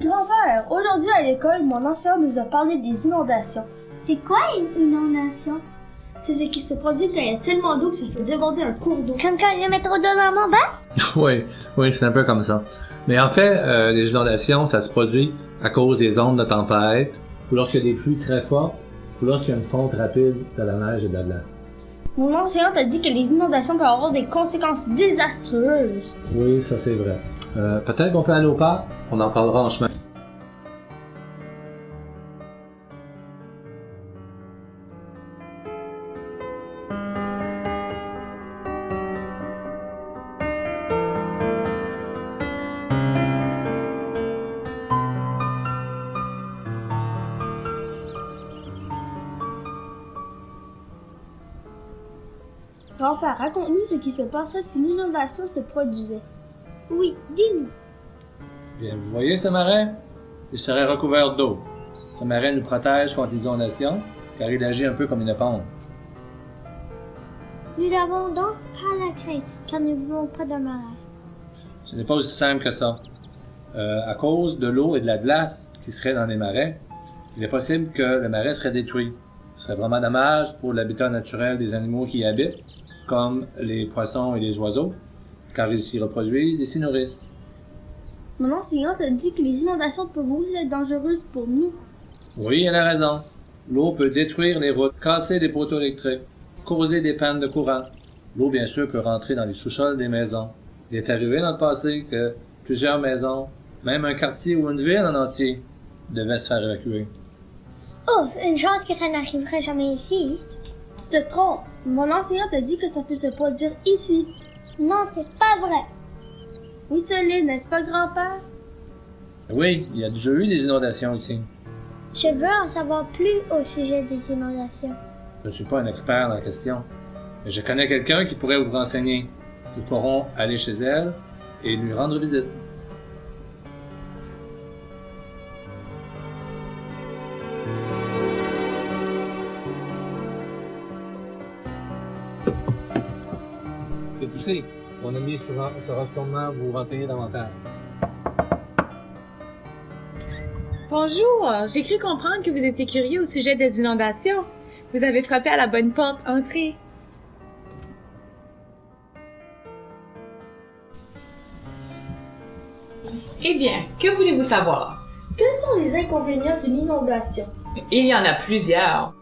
Grand-père, aujourd'hui à l'école, mon enseignant nous a parlé des inondations. C'est quoi une inondation? C'est ce qui se produit quand il y a tellement d'eau que ça fait déborder un cours d'eau. Comme quand je mets trop d'eau dans mon bain? Oui, c'est un peu comme ça. Mais en fait, les inondations, ça se produit à cause des ondes de tempête, ou lorsqu'il y a des pluies très fortes, ou lorsqu'il y a une fonte rapide de la neige et de la glace. Mon enseignante a dit que les inondations peuvent avoir des conséquences désastreuses. Oui, ça c'est vrai. Peut-être qu'on peut aller au parc, on en parlera en chemin. Grand-père, raconte-nous ce qui se passerait si une inondation se produisait. Oui, dis-nous. Bien, vous voyez ce marais? Il serait recouvert d'eau. Ce marais nous protège contre les inondations, car il agit un peu comme une éponge. Nous n'avons donc pas la crainte, car nous vivons près d'un marais. Ce n'est pas aussi simple que ça. À cause de l'eau et de la glace qui seraient dans les marais, il est possible que le marais serait détruit. Ce serait vraiment dommage pour l'habitat naturel des animaux qui y habitent, comme les poissons et les oiseaux, car ils s'y reproduisent et s'y nourrissent. Mon enseignante a dit que les inondations peuvent aussi être dangereuses pour nous. Oui, elle a raison. L'eau peut détruire les routes, casser des poteaux électriques, causer des pannes de courant. L'eau, bien sûr, peut rentrer dans les sous-sols des maisons. Il est arrivé dans le passé que plusieurs maisons, même un quartier ou une ville en entier, devaient se faire évacuer. Ouf, une chance que ça n'arriverait jamais ici. Tu te trompes. Mon enseignante a dit que ça peut se produire ici. Non, c'est pas vrai. Oui, Céline, n'est-ce pas, grand-père? Oui, il y a déjà eu des inondations ici. Je veux en savoir plus au sujet des inondations. Je ne suis pas un expert dans la question, mais je connais quelqu'un qui pourrait vous renseigner. Nous pourrons aller chez elle et lui rendre visite. C'est ici. Mon ami saura sûrement vous renseigner davantage. Bonjour, j'ai cru comprendre que vous étiez curieux au sujet des inondations. Vous avez frappé à la bonne porte, entrez. Eh bien, que voulez-vous savoir? Quels sont les inconvénients d'une inondation? Il y en a plusieurs.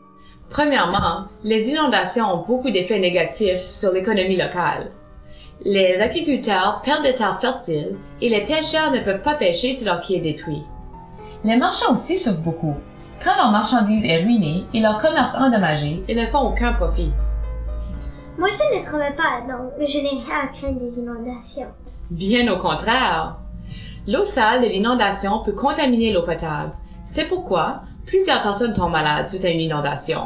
Premièrement, les inondations ont beaucoup d'effets négatifs sur l'économie locale. Les agriculteurs perdent des terres fertiles et les pêcheurs ne peuvent pas pêcher sur leur quai est détruit. Les marchands aussi souffrent beaucoup. Quand leur marchandise est ruinée et leur commerce endommagé, ils ne font aucun profit. Moi, je ne trouvais pas, donc je n'ai rien à craindre des inondations. Bien au contraire. L'eau sale de l'inondation peut contaminer l'eau potable. C'est pourquoi plusieurs personnes tombent malades suite à une inondation.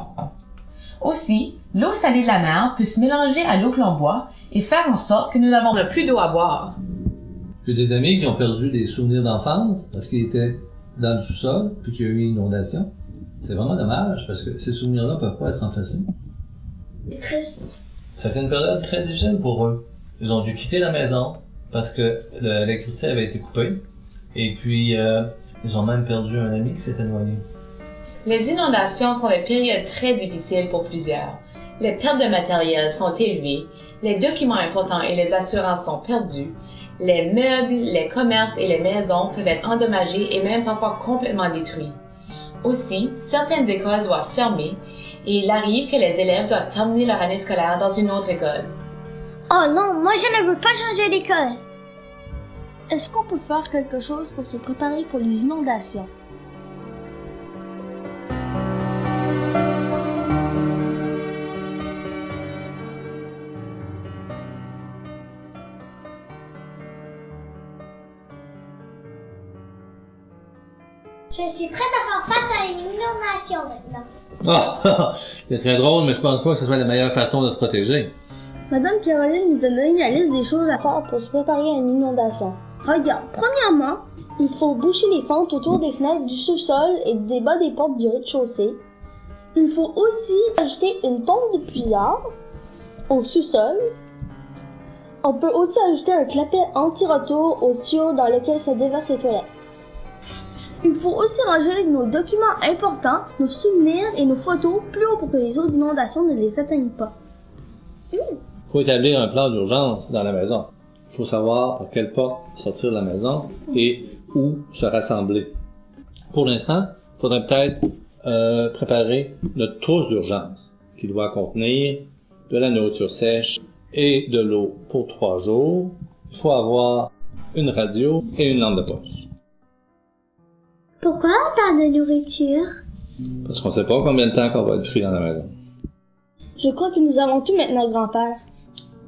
Aussi, l'eau salée de la mer peut se mélanger à l'eau que l'on boit et faire en sorte que nous n'avons plus d'eau à boire. J'ai des amis qui ont perdu des souvenirs d'enfance parce qu'ils étaient dans le sous-sol puis qu'il y a eu une inondation. C'est vraiment dommage parce que ces souvenirs-là ne peuvent pas être remplacés. C'est triste. Ça fait une période très difficile pour eux. Ils ont dû quitter la maison parce que l'électricité avait été coupée. Et puis, ils ont même perdu un ami qui s'était noyé. Les inondations sont des périodes très difficiles pour plusieurs. Les pertes de matériel sont élevées, les documents importants et les assurances sont perdus, les meubles, les commerces et les maisons peuvent être endommagés et même parfois complètement détruits. Aussi, certaines écoles doivent fermer et il arrive que les élèves doivent terminer leur année scolaire dans une autre école. Oh non, moi je ne veux pas changer d'école. Est-ce qu'on peut faire quelque chose pour se préparer pour les inondations? Je suis prête à faire face à une inondation maintenant. Ah, c'est très drôle, mais je pense pas que ce soit la meilleure façon de se protéger. Madame Caroline nous a donné la liste des choses à faire pour se préparer à une inondation. Regarde, premièrement, il faut boucher les fentes autour des fenêtres du sous-sol et des bas des portes du rez-de-chaussée. Il faut aussi ajouter une pompe de puisard au sous-sol. On peut aussi ajouter un clapet anti-retour au tuyau dans lequel se déversent les toilettes. Il faut aussi ranger nos documents importants, nos souvenirs et nos photos plus haut pour que les eaux d'inondation ne les atteignent pas. Il faut établir un plan d'urgence dans la maison. Il faut savoir par quelle porte sortir de la maison et où se rassembler. Pour l'instant, il faudrait peut-être préparer notre trousse d'urgence qui doit contenir de la nourriture sèche et de l'eau pour 3 jours. Il faut avoir une radio et une lampe de poche. Pourquoi autant de nourriture? Parce qu'on ne sait pas combien de temps qu'on va être pris dans la maison. Je crois que nous avons tout maintenant, grand-père.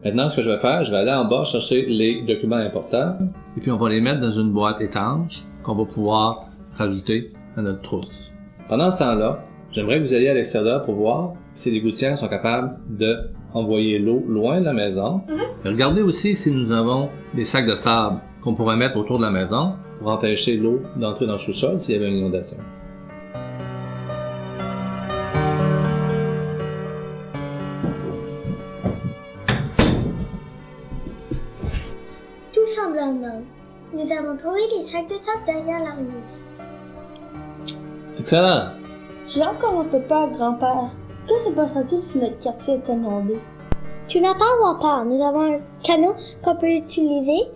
Maintenant, ce que je vais faire, je vais aller en bas chercher les documents importants et puis on va les mettre dans une boîte étanche qu'on va pouvoir rajouter à notre trousse. Pendant ce temps-là, j'aimerais que vous alliez à l'extérieur pour voir si les gouttières sont capables d'envoyer l'eau loin de la maison. Regardez aussi si nous avons des sacs de sable qu'on pourrait mettre autour de la maison pour empêcher l'eau d'entrer dans le sous-sol s'il y avait une inondation. Tout semble en ordre. Nous avons trouvé des sacs de sable derrière la remise. Excellent! J'ai encore un peu peur, grand-père. Que se passera-t-il si notre quartier est inondé? Tu n'as pas à avoir peur. Nous avons un canot qu'on peut utiliser.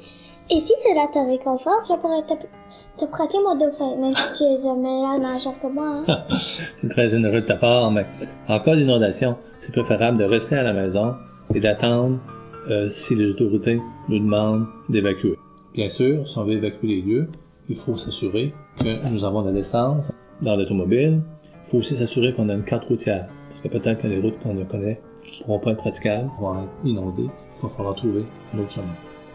Et si cela te réconforte, je pourrais te prêter mon dauphin, même si tu es un meilleur nageur que moi. Hein? C'est très généreux de ta part, mais en cas d'inondation, c'est préférable de rester à la maison et d'attendre si les autorités nous demandent d'évacuer. Bien sûr, si on veut évacuer les lieux, il faut s'assurer que nous avons de l'essence dans l'automobile. Il faut aussi s'assurer qu'on a une carte routière, parce que peut-être que les routes qu'on connaît ne pourront pas être praticables, vont être inondées, il va falloir trouver un autre chemin.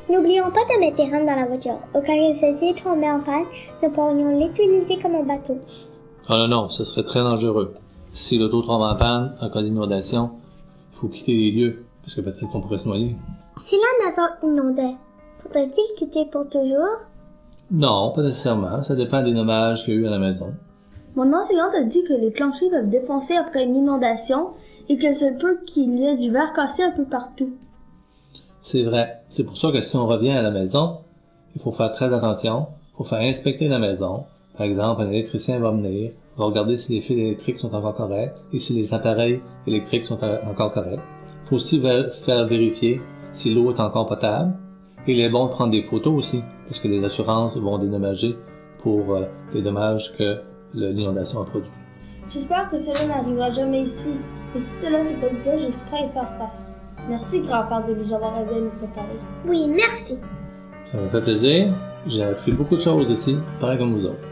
N'oublions pas de mettre des rames dans la voiture. Au cas où celle-ci tombait en panne, nous pourrions l'utiliser comme un bateau. Ah non, ce serait très dangereux. Si l'auto tombe en panne, en cas d'inondation, il faut quitter les lieux, parce que peut-être qu'on pourrait se noyer. Si la maison inondait, faudrait-il quitter pour toujours? Non, pas nécessairement. Ça dépend des dommages qu'il y a eu à la maison. Mon enseignante a dit que les planchers peuvent défoncer après une inondation et qu'il se peut qu'il y ait du verre cassé un peu partout. C'est vrai. C'est pour ça que si on revient à la maison, il faut faire très attention. Il faut faire inspecter la maison. Par exemple, un électricien va venir, va regarder si les fils électriques sont encore corrects et si les appareils électriques sont encore corrects. Il faut aussi faire vérifier si l'eau est encore potable. Et il est bon de prendre des photos aussi, parce que les assurances vont dédommager pour les dommages que l'inondation a produits. J'espère que cela n'arrivera jamais ici. Et si cela se produisait, je suis prêt à y faire face. Merci, grand-père, de nous avoir aidé à nous préparer. Oui, merci. Ça me fait plaisir. J'ai appris beaucoup de choses ici, pareil comme vous autres.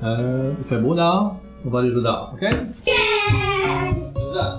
Il fait beau dehors. On va aller jouer dehors, OK? C'est ça.